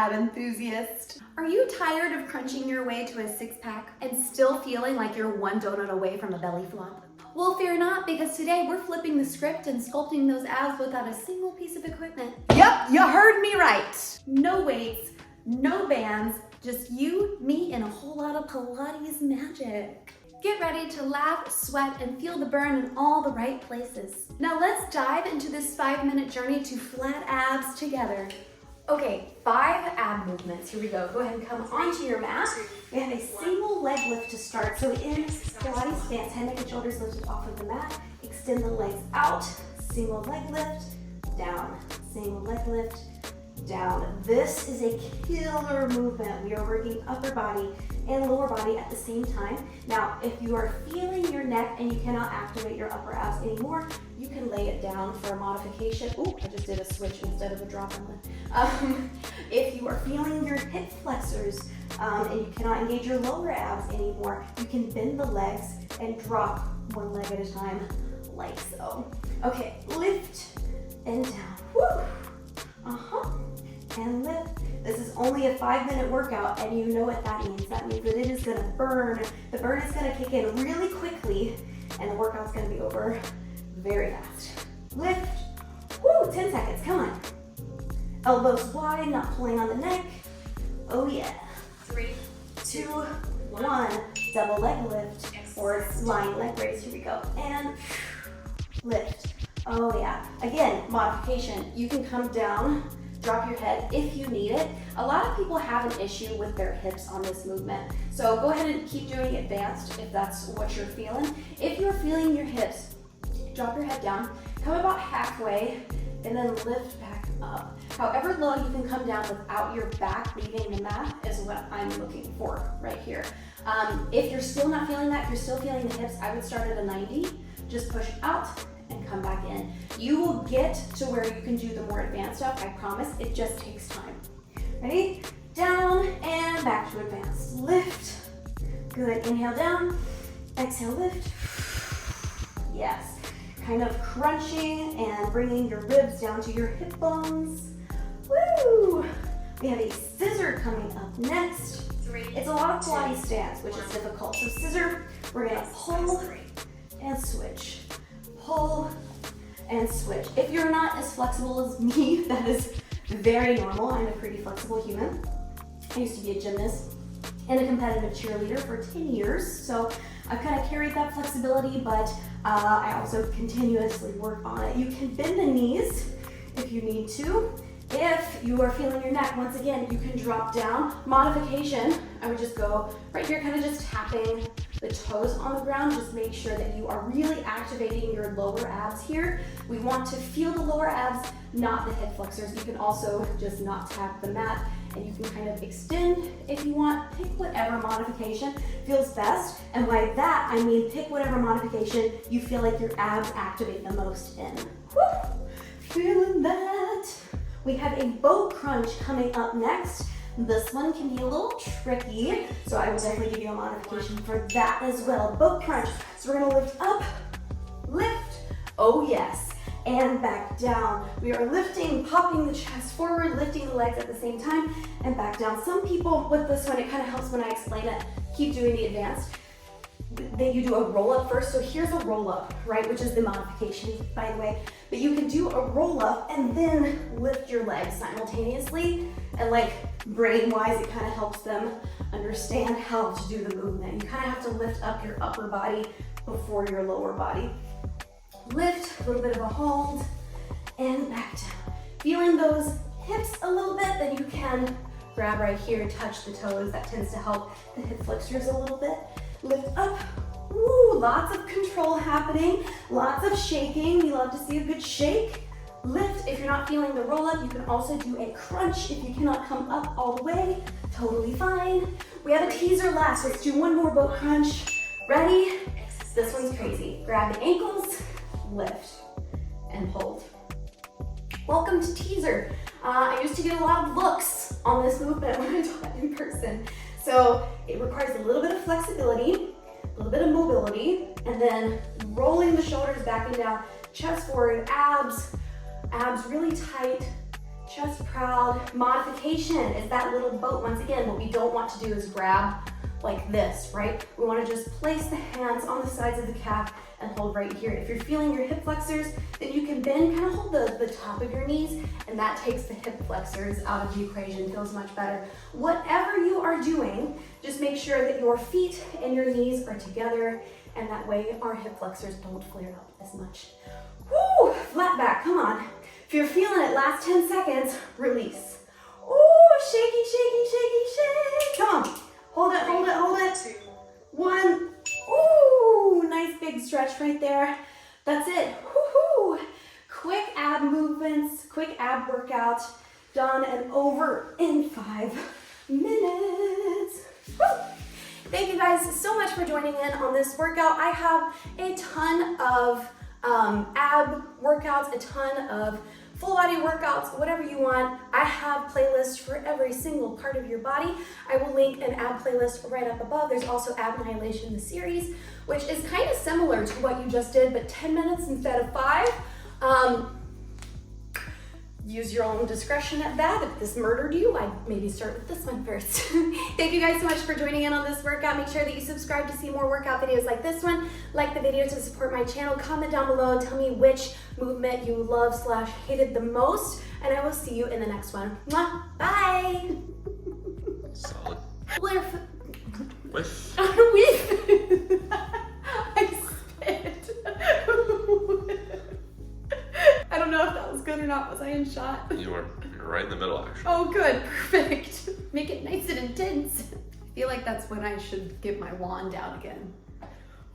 ab enthusiast. Are you tired of crunching your way to a six-pack and still feeling like you're one donut away from a belly flop? Well, fear not, because today we're flipping the script and sculpting those abs without a single piece of equipment. Yep, you heard me right. No weights, no bands, just you, me, and a whole lot of Pilates magic. Get ready to laugh, sweat, and feel the burn in all the right places. Now let's dive into this 5-minute journey to flat abs together. Okay, 5 ab movements. Here we go. Go ahead and come onto your mat. We have a single leg lift to start. So in Pilates stance, head, neck, and shoulders lifted off of the mat. Extend the legs out. Single leg lift, down. Single leg lift, down. This is a killer movement. We are working upper body and lower body at the same time. Now, if you are feeling your neck and you cannot activate your upper abs anymore, you can lay it down for a modification. Ooh, I just did a switch instead of a drop in lift. If you are feeling your hip flexors and you cannot engage your lower abs anymore, you can bend the legs and drop one leg at a time, like so. Okay, lift and down. Woo! And lift. This is only a 5-minute workout, and you know what that means. That means that it is gonna burn. The burn is gonna kick in really quickly, and the workout's gonna be over very fast. Lift. Woo, 10 seconds, come on. Elbows wide, not pulling on the neck. Oh yeah. 3, 2, 1. Double leg lift, or lying leg raise. Here we go. And lift. Oh yeah. Again, modification. You can come down, drop your head if you need it. A lot of people have an issue with their hips on this movement. So go ahead and keep doing advanced if that's what you're feeling. If you're feeling your hips, drop your head down, come about halfway, and then lift back up. However low you can come down without your back leaving the mat is what I'm looking for right here. If you're still not feeling that, if you're still feeling the hips, I would start at a 90, just push out and come back in. You will get to where you can do the more advanced stuff, I promise. It just takes time. Ready? Down and back to advanced. Lift. Good, inhale down, exhale lift. Yes, kind of crunching and bringing your ribs down to your hip bones. Woo! We have a scissor coming up next. It's a lot of Pilates stance, which is difficult. So scissor, we're gonna pull and switch. Pull and switch. If you're not as flexible as me, that is very normal. I'm a pretty flexible human. I used to be a gymnast and a competitive cheerleader for 10 years, so I've kind of carried that flexibility, but I also continuously work on it. You can bend the knees if you need to. If you are feeling your neck, once again, you can drop down. Modification, I would just go right here, kind of just tapping the toes on the ground. Just make sure that you are really activating your lower abs here. We want to feel the lower abs, not the hip flexors. You can also just not tap the mat, and you can kind of extend if you want. Pick whatever modification feels best. And by that, I mean pick whatever modification you feel like your abs activate the most in. Woo! Feeling that. We have a boat crunch coming up next. This one can be a little tricky, so I will definitely give you a modification for that as well. Boat crunch. So we're gonna lift up, lift, oh yes, and back down. We are lifting, popping the chest forward, lifting the legs at the same time, and back down. Some people with this one, it kind of helps when I explain it, keep doing the advanced. Then you do a roll up first. So here's a roll up, right? Which is the modification, by the way. But you can do a roll up and then lift your legs simultaneously. And like brain wise, it kind of helps them understand how to do the movement. You kind of have to lift up your upper body before your lower body. Lift, a little bit of a hold, and back down. Feeling those hips a little bit, then you can grab right here and touch the toes. That tends to help the hip flexors a little bit. Lift up. Ooh, lots of control happening, lots of shaking. We love to see a good shake. Lift. If you're not feeling the roll up, you can also do a crunch if you cannot come up all the way. Totally fine. We have a teaser last. Let's do one more boat crunch. Ready? This one's crazy. Grab the ankles, lift, and hold. Welcome to teaser. I used to get a lot of looks on this movement when I taught in person. So it requires a little bit of flexibility, a little bit of mobility, and then rolling the shoulders back and down, chest forward, abs really tight, Chest proud. Modification is that little boat. Once again, what we don't want to do is grab like this, right? We want to just place the hands on the sides of the calf and hold right here. If you're feeling your hip flexors, then you can bend, kind of hold the top of your knees, and that takes the hip flexors out of the equation. Feels much better. Whatever you are doing, just make sure that your feet and your knees are together, and that way our hip flexors don't flare up as much. Woo! Flat back, come on. If you're feeling it, last 10 seconds, release. Ooh, shaky, shaky, shaky, shake. Come on. Hold it, hold it, hold it. 2, 1. Ooh, nice big stretch right there. That's it. Woohoo! Quick ab movements, quick ab workout, done and over in 5 minutes. Woo! Thank you guys so much for joining in on this workout. I have a ton of ab workouts, a ton of full body workouts, whatever you want. I have playlists for every single part of your body. I will link an ab playlist right up above. There's also Ab Annihilation, the series, which is kind of similar to what you just did, but 10 minutes instead of 5. Use your own discretion at that. If this murdered you, I'd maybe start with this one first. Thank you guys so much for joining in on this workout. Make sure that you subscribe to see more workout videos like this one. Like the video to support my channel. Comment down below and tell me which movement you love / hated the most. And I will see you in the next one. Mwah. Bye. Solid. Whiff. Whiff. Whiff. I spit. I don't know if that was good or not. Was I in shot? You're right in the middle, actually. Oh, good. Perfect. Make it nice and intense. I feel like that's when I should get my wand out again.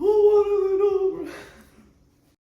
Oh,